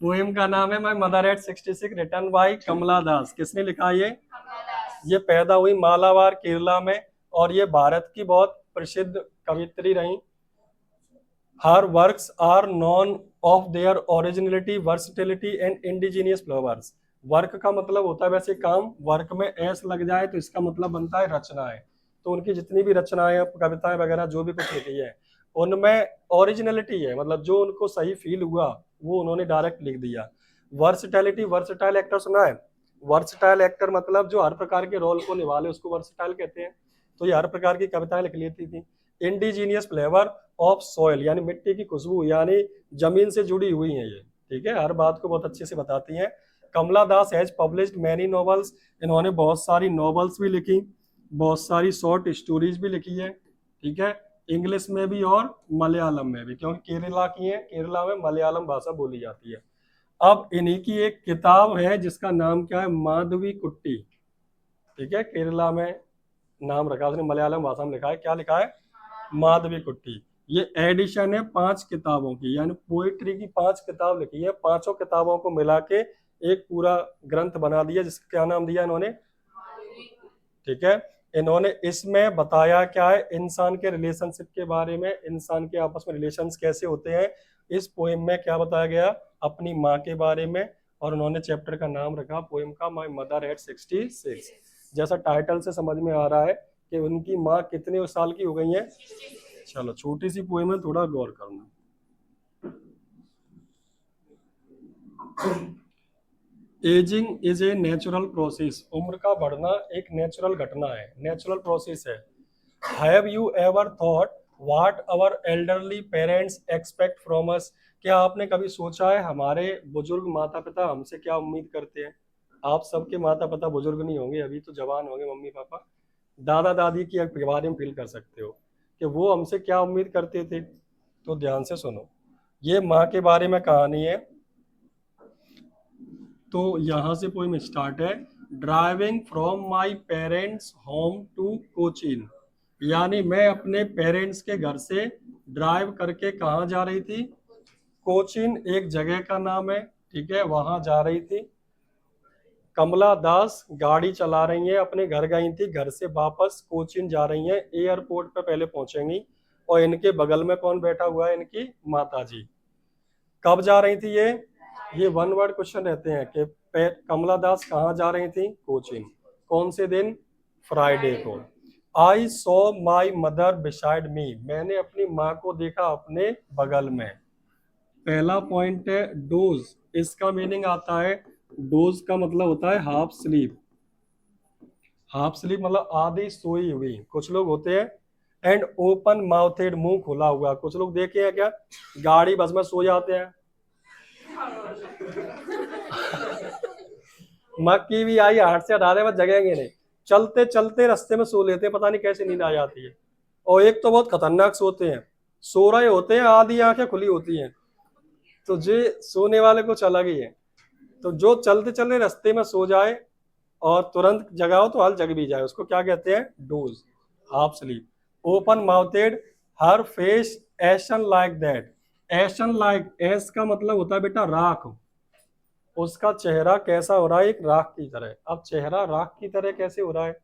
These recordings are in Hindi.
पोएम का नाम है my mother at 66 written by Kamala Das. किसने लिखा ये पैदा हुई मालाबार केरला में और ये भारत की बहुत प्रसिद्ध कवित्री रही। Her works are none of their originality versatility and indigenous flavours. Work का मतलब होता है वैसे काम, वर्क में एस लग जाए तो इसका मतलब बनता है रचनाएं। तो उनकी जितनी भी रचनाएं कविताएं वगैरह जो भी कुछ लिखी है उनमें ओरिजिनलिटी है, मतलब जो उनको सही फील हुआ वो उन्होंने डायरेक्ट लिख दिया। वर्सटैलिटी, वर्सटाइल एक्टर सुना है? वर्सटाइल एक्टर मतलब जो हर प्रकार के रोल को निभा ले उसको वर्सटाइल कहते हैं। तो ये हर प्रकार की कविताएं लिख लेती थी। इंडिजीनियस फ्लेवर ऑफ सॉइल यानी मिट्टी की खुशबू, यानी जमीन से जुड़ी हुई है ये, ठीक है, हर बात को बहुत अच्छे से बताती हैं। कमला दास हैज पब्लिश्ड मैनी नॉवेल्स। इन्होंने बहुत सारी नॉवेल्स भी लिखी, बहुत सारी शॉर्ट स्टोरीज भी लिखी है, ठीक है, इंग्लिश में भी और मलयालम में भी, क्योंकि केरला की है, केरला में मलयालम भाषा बोली जाती है। अब इन्हीं की एक किताब है जिसका नाम क्या है, माधवी कुट्टी, ठीक है, केरला में नाम रखा उसने, मलयालम भाषा में लिखा है, क्या लिखा है, माधवी कुट्टी। ये एडिशन है 5 किताबों की, यानी पोइट्री की 5 किताब लिखी है, पांचों किताबों को मिला के एक पूरा ग्रंथ बना दिया जिसका क्या नाम दिया इन्होंने, ठीक है। इन्होंने इसमें बताया क्या है, इंसान के रिलेशनशिप के बारे में, इंसान के आपस में रिलेशंस कैसे होते हैं। इस पोएम में क्या बताया गया, अपनी माँ के बारे में, और उन्होंने चैप्टर का नाम रखा पोएम का माय मदर एट 66। जैसा टाइटल से समझ में आ रहा है कि उनकी माँ कितने साल की हो गई है। चलो छोटी सी पोएम है, थोड़ा गौर करना। Ageing is a natural process. उम्र का बढ़ना एक नेचुरल घटना है, नेचुरल प्रोसेस है। Have you ever thought what our elderly parents expect from us. क्या आपने कभी सोचा है हमारे बुजुर्ग माता पिता हमसे क्या उम्मीद करते हैं। आप सबके माता पिता बुजुर्ग नहीं होंगे, अभी तो जवान होंगे मम्मी पापा, दादा दादी की बारे में फील कर सकते हो कि वो हमसे क्या उम्मीद करते थे। तो ध्यान से सुनो, ये माँ के बारे में कहानी है। तो यहाँ से पोएम स्टार्ट है, driving from my parents home to Cochin, यानी मैं अपने पेरेंट्स के घर से ड्राइव करके कहाँ जा रही थी, कोचीन एक जगह का नाम है, ठीक है, वहां जा रही थी। कमला दास गाड़ी चला रही है, अपने घर गई थी, घर से वापस कोचीन जा रही है, एयरपोर्ट पे पहले पहुंचेंगी। और इनके बगल में कौन बैठा हुआ है, इनकी माता जी। कब जा रही थी ये वन वर्ड क्वेश्चन रहते हैं कि कमला दास कहाँ जा रही थी, कोचीन। कौन से दिन, फ्राइडे को। I saw my mother beside me, मैंने अपनी माँ को देखा अपने बगल में। पहला पॉइंट है डोज, इसका मीनिंग आता है, डोज का मतलब होता है हाफ स्लीप। हाफ स्लीप मतलब आधी सोई हुई, कुछ लोग होते हैं। एंड ओपन माउथेड, मुंह खुला हुआ, कुछ लोग देखे हैं क्या, गाड़ी बस में सो जाते हैं। मक्की भी आई हाथ से हटा दे, बस जगेंगे नहीं, चलते चलते रास्ते में सो लेते हैं, पता नहीं कैसे नींद आ जाती है। और एक तो बहुत खतरनाक सोते हैं, सो रहे होते हैं आधी आंखें खुली होती हैं, तो जे सोने वाले कुछ अलग ही है। तो जो चलते चलते रास्ते में सो जाए और तुरंत जगाओ तो हाल जग भी जाए, उसको क्या कहते हैं, dose, half sleep. Open mouthed, her face ation like that. Ation like, S का मतलब होता है बेटा राख, उसका चेहरा कैसा हो रहा है, एक राख की तरह। अब चेहरा राख की तरह कैसे हो रहा है,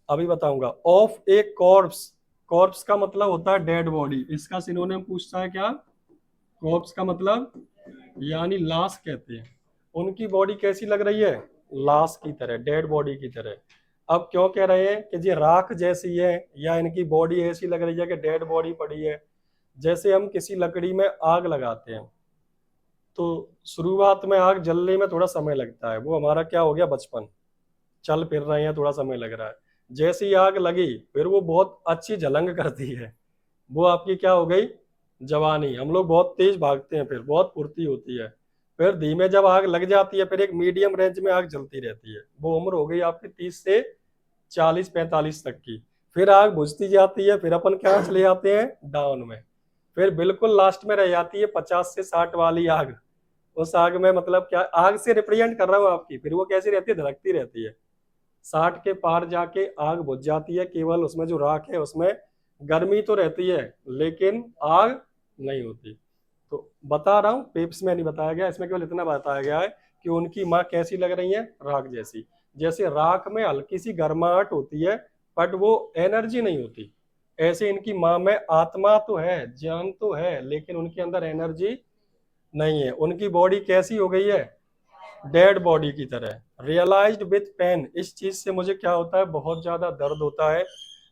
अभी बताऊंगा। ऑफ ए कॉर्प्स, कॉर्प्स का मतलब होता है डेड बॉडी, इसका सिनोनिम पूछता है क्या, कॉर्प्स का मतलब यानी लाश कहते हैं। उनकी बॉडी कैसी लग रही है, लाश की तरह, डेड बॉडी की तरह। अब क्यों कह रहे हैं कि ये राख जैसी है या इनकी बॉडी ऐसी लग रही है कि डेड बॉडी पड़ी है। जैसे हम किसी लकड़ी में आग लगाते हैं तो शुरुआत में आग जलने में थोड़ा समय लगता है, वो हमारा क्या हो गया, बचपन, चल फिर रहे हैं, थोड़ा समय लग रहा है। जैसी आग लगी फिर वो बहुत अच्छी झलंग करती है, वो आपकी क्या हो गई, जवानी। हम लोग बहुत तेज भागते हैं, फिर बहुत फुर्ती होती है। फिर धीमे जब आग लग जाती है फिर एक मीडियम रेंज में आग जलती रहती है, वो उम्र हो गई आपकी 30 से 40-45 तक की। फिर आग बुझती जाती है, फिर अपन क्या चले जाते हैं, डाउन में। फिर बिल्कुल लास्ट में रह जाती है 50 से 60 वाली आग। उस आग में मतलब क्या, आग से रिप्रेजेंट कर रहा हूँ आपकी, फिर वो कैसी रहती है, धड़कती रहती है। 60 के पार जाके आग बुझ जाती है, केवल उसमें जो राख है उसमें गर्मी तो रहती है लेकिन आग नहीं होती। तो बता रहा हूँ, पेप्स में नहीं बताया गया, इसमें केवल इतना बताया गया है कि उनकी माँ कैसी लग रही है, राख जैसी। जैसे राख में हल्की सी गर्माहट होती है बट वो एनर्जी नहीं होती, ऐसे इनकी माँ में आत्मा तो है, जान तो है, लेकिन उनके अंदर एनर्जी नहीं है। उनकी बॉडी कैसी हो गई है, डेड बॉडी की तरह। रियलाइज्ड विथ पेन, इस चीज से मुझे क्या होता है, बहुत ज्यादा दर्द होता है।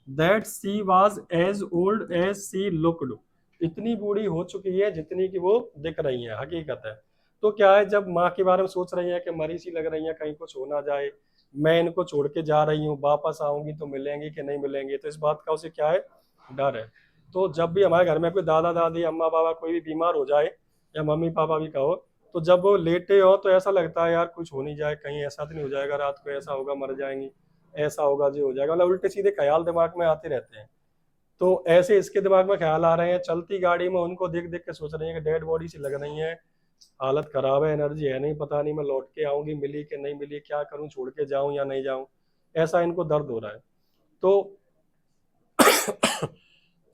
That she was as old as she looked, इतनी बूढ़ी हो चुकी है जितनी कि वो दिख रही है, हकीकत है। तो क्या है, जब माँ के बारे में सोच रही है कि मरी सी लग रही है, कहीं कुछ हो ना जाए, मैं इनको छोड़ के जा रही हूँ, वापस आऊंगी तो मिलेंगी कि नहीं मिलेंगी, तो इस बात का उसे क्या है, डर है। तो जब भी हमारे घर में कोई दादा दादी अम्मा बाबा कोई भी बीमार हो जाए, या मम्मी पापा भी कहो, तो जब वो लेटे हो तो ऐसा लगता है यार कुछ हो नहीं जाए, कहीं ऐसा तो नहीं हो जाएगा रात को, ऐसा होगा मर जाएंगी, ऐसा होगा जो हो जाएगा, मतलब उल्टे सीधे ख्याल दिमाग में आते रहते हैं। तो ऐसे इसके दिमाग में ख्याल आ रहे हैं, चलती गाड़ी में उनको देख देख के सोच रही है कि डेड बॉडी सी लग रही है, हालत खराब है, एनर्जी है नहीं, पता नहीं मैं लौट के आऊंगी, मिली कि नहीं मिली, क्या करूं, छोड़ के जाऊं या नहीं जाऊं, ऐसा इनको दर्द हो रहा है। तो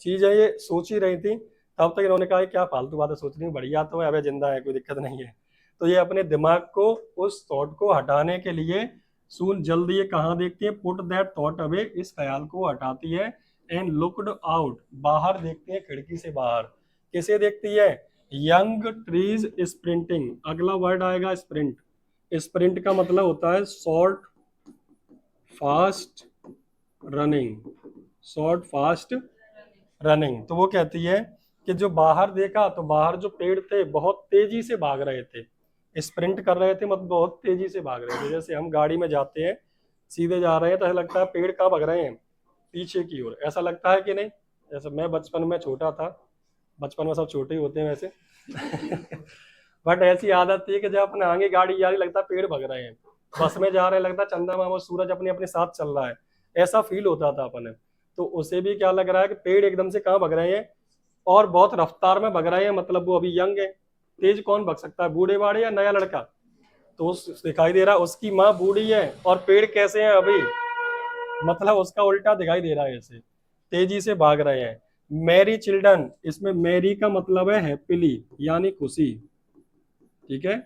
चीज है, ये सोच ही रही थी, तब तक इन्होंने कहा क्या फालतू बातें सोच रही हूँ, बढ़िया तो है, अबे जिंदा है, कोई दिक्कत नहीं है। तो ये अपने दिमाग को, उस थॉट को हटाने के लिए सुन जल्दी ये कहाँ देखती है, पुट दैट थॉट अवे, इस ख्याल को हटाती है, एंड लुक्ड आउट, बाहर देखती है, खिड़की से बाहर। किसे देखती है, यंग ट्रीज स्प्रिंटिंग, अगला वर्ड आएगा स्प्रिंट। स्प्रिंट का मतलब होता है short fast running, short fast running. तो वो कहती है कि जो बाहर देखा, तो बाहर जो पेड़ थे बहुत तेजी से भाग रहे थे, स्प्रिंट कर रहे थे, मतलब बहुत तेजी से भाग रहे थे। जैसे हम गाड़ी में जाते हैं, सीधे जा रहे हैं, तो ऐसा लगता है पेड़ कहाँ भाग रहे हैं, पीछे की ओर, ऐसा लगता है कि नहीं। जैसे मैं बचपन में छोटा था, बचपन में सब छोटे ही होते हैं वैसे बट ऐसी आदत थी कि जब अपने आगे गाड़ी जा रही, लगता है पेड़ भग रहे हैं, बस में जा रहे हैं, लगता है चंदा मामा सूरज अपने अपने साथ चल रहा है, ऐसा फील होता था अपने। तो उसे भी क्या लग रहा है कि पेड़ एकदम से कहाँ भग रहे हैं, और बहुत रफ्तार में भग रहे हैं, मतलब वो अभी यंग है, तेज कौन भग सकता है, बूढ़े बाढ़े या नया लड़का। तो दिखाई दे रहा है उसकी माँ बूढ़ी है, और पेड़ कैसे हैं अभी, मतलब उसका उल्टा दिखाई दे रहा है, ऐसे तेजी से भाग रहे हैं। मैरी चिल्ड्रन, इसमें मैरी का मतलब है हैप्पीली, यानी खुशी, ठीक है,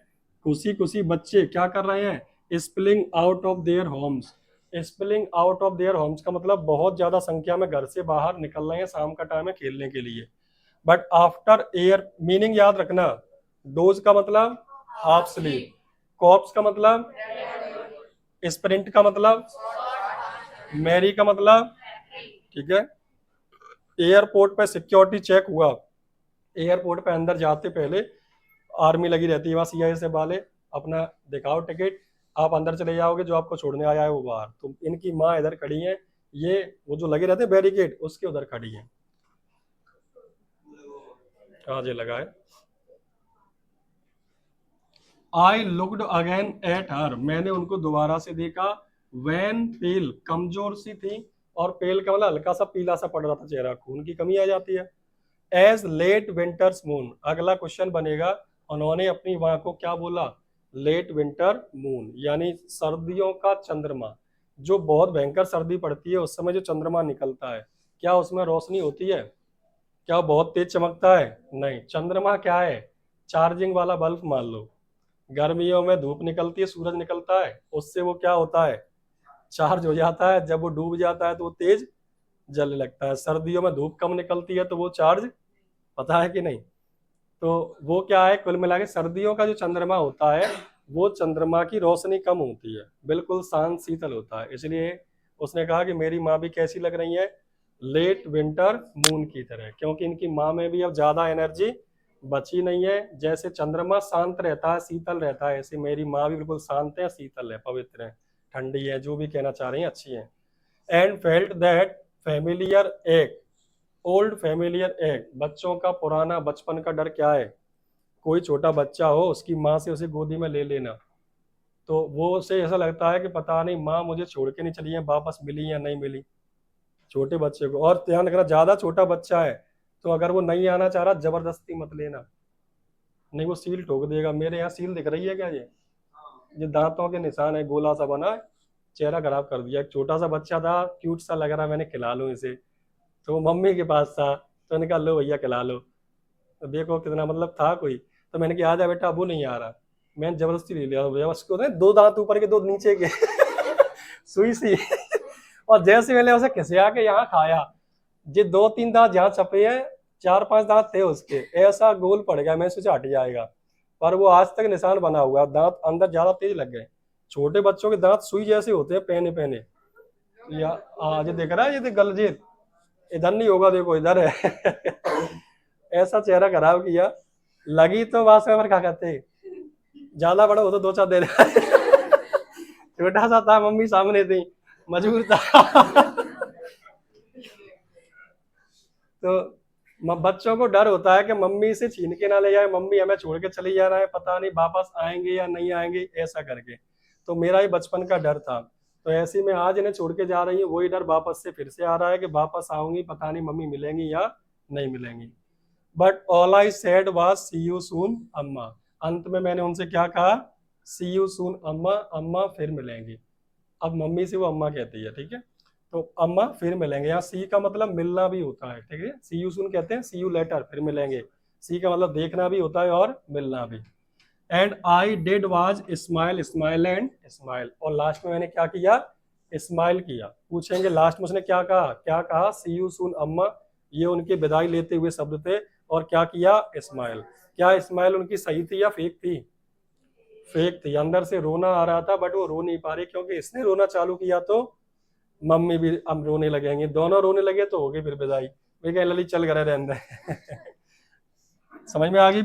खुशी खुशी बच्चे क्या कर रहे हैं, spilling out of their homes. Spilling out of their homes का मतलब बहुत ज्यादा संख्या में घर से बाहर निकल रहे हैं, शाम का टाइम है खेलने के लिए। बट आफ्टर एयर, मीनिंग याद रखना, डोज का मतलब हाफ स्लीप, कॉप्स का मतलब, स्प्रिंट का मतलब, मैरी का मतलब, ठीक है। एयरपोर्ट पे सिक्योरिटी चेक हुआ, एयरपोर्ट पे अंदर जाते पहले आर्मी लगी रहती है वहाँ, सीआईए से वाले, अपना दिखाओ टिकट, आप अंदर चले जाओगे, जो आपको छोड़ने आया है वो बाहर। तो इनकी माँ इधर खड़ी है, ये वो जो लगे रहते हैं बैरिकेड, उसके उधर खड़ी है, आज ये लगा है। I looked again at her, मैंने उनको दोबारा से देखा, वैन पेल, कमजोर सी थी, और पेल का मतलब हल्का सा पीला सा पड़ रहा था चेहरा, खून की कमी आ जाती है। एज लेट विंटर्स मून, अगला क्वेश्चन बनेगा, उन्होंने अपनी माँ को क्या बोला, लेट विंटर मून, यानी सर्दियों का चंद्रमा। जो बहुत भयंकर सर्दी पड़ती है उस समय जो चंद्रमा निकलता है, क्या उसमें रोशनी होती है, क्या वो बहुत तेज चमकता है, नहीं। चंद्रमा क्या है, चार्जिंग वाला बल्ब मान लो। गर्मियों में धूप निकलती है, सूरज निकलता है, उससे वो क्या होता है, चार्ज हो जाता है, जब वो डूब जाता है तो वो तेज जलने लगता है। सर्दियों में धूप कम निकलती है तो वो चार्ज, पता है कि नहीं। तो वो क्या है, कुल मिला के सर्दियों का जो चंद्रमा होता है, वो चंद्रमा की रोशनी कम होती है, बिल्कुल शांत शीतल होता है। इसलिए उसने कहा कि मेरी माँ भी कैसी लग रही है, लेट विंटर मून की तरह, क्योंकि इनकी माँ में भी अब ज्यादा एनर्जी बची नहीं है। जैसे चंद्रमा शांत रहता है, शीतल रहता है, ऐसे मेरी माँ भी बिल्कुल शांत है, शीतल है, पवित्र है, ठंडी है, जो भी कहना चाह रही है, अच्छी है। एंड फेल्ट दैट फेमिलियर एक, ओल्ड फेमिलियर एक, बच्चों का पुराना बचपन का डर क्या है, कोई छोटा बच्चा हो, उसकी माँ से उसे गोदी में ले लेना, तो वो उसे ऐसा लगता है कि पता नहीं माँ मुझे छोड़ के नहीं चली है, वापस मिली या नहीं मिली, छोटे बच्चे को। और ध्यान रखना, ज्यादा छोटा बच्चा है तो अगर वो नहीं आना चाह रहा, जबरदस्ती मत लेना, नहीं वो सील ठोक देगा। मेरे यहाँ सील दिख रही है क्या, ये दांतों के निशान है, गोला सा बना है, चेहरा खराब कर दिया। एक छोटा सा बच्चा था, क्यूट सा लग रहा, मैंने खिला लूं इसे, तो वो मम्मी के पास था, तो मैंने कहा लो भैया खिला लो, तो देखो कितना मतलब था कोई। तो मैंने कहा आजा बेटा, अबू नहीं आ रहा। मैंने जबरदस्ती ले लिया, जबरदस्ती होते हैं, 2 दांत ऊपर के 2 नीचे के सुई सी। और जैसे मैंने उसे खिसिया के यहाँ खाया, ये 2-3 दांत यहाँ छपे हैं, 4-5 दांत थे उसके, ऐसा गोल पड़ गया, मैं सोचा हट जाएगा, पर वो आज तक निशान बना हुआ, दांत अंदर ज्यादा तेज लग गए। छोटे बच्चों के दांत सुई जैसे होते हैं, पहने पहने। या आज देख रहा है, ये देख गलजीत, इधर नहीं होगा, देखो इधर है। ऐसा चेहरा खराब किया। लगी तो बात में क्या कहते, ज्यादा बड़ा हो तो 2-4 दे रहा। छोटा सा था, मम्मी सामने थी, मजबूर था। तो बच्चों को डर होता है कि मम्मी से छीन के ना ले जाए, मम्मी हमें छोड़ के चली जा रहा है, पता नहीं वापस आएंगे या नहीं आएंगे, ऐसा करके। तो मेरा ही बचपन का डर था। तो ऐसे ही मैं आज इन्हें छोड़ के जा रही हूँ, वही डर वापस से फिर से आ रहा है कि वापस आऊंगी, पता नहीं मम्मी मिलेंगी या नहीं मिलेंगी। But all I said was see you soon Amma. अंत में मैंने उनसे क्या कहा, सी यू सून अम्मा, अम्मा फिर मिलेंगी। अब मम्मी से वो अम्मा कहती है, ठीक है। तो अम्मा फिर मिलेंगे, यहाँ सी का मतलब मिलना भी होता है, ठीक है। सी यू सून कहते हैं, सी यू लेटर, फिर मिलेंगे। सी का मतलब देखना भी होता है और मिलना भी। And I did was smile, smile and smile, और लास्ट में मैंने क्या किया, स्माइल किया। पूछेंगे लास्ट में उसने क्या कहा, क्या कहा, सी यू सून अम्मा, ये उनकी विदाई लेते हुए शब्द थे। और क्या किया, स्माइल। क्या स्माइल उनकी सही थी या फेक थी, फेक थी। अंदर से रोना आ रहा था, बट वो रो नहीं पा रही, क्योंकि इसने रोना चालू किया तो मम्मी भी अब रोने लगेंगे, दोनों रोने लगे तो होगी फिर विदाई। वे कहे ललित चल करे रहने। समझ में आ गई।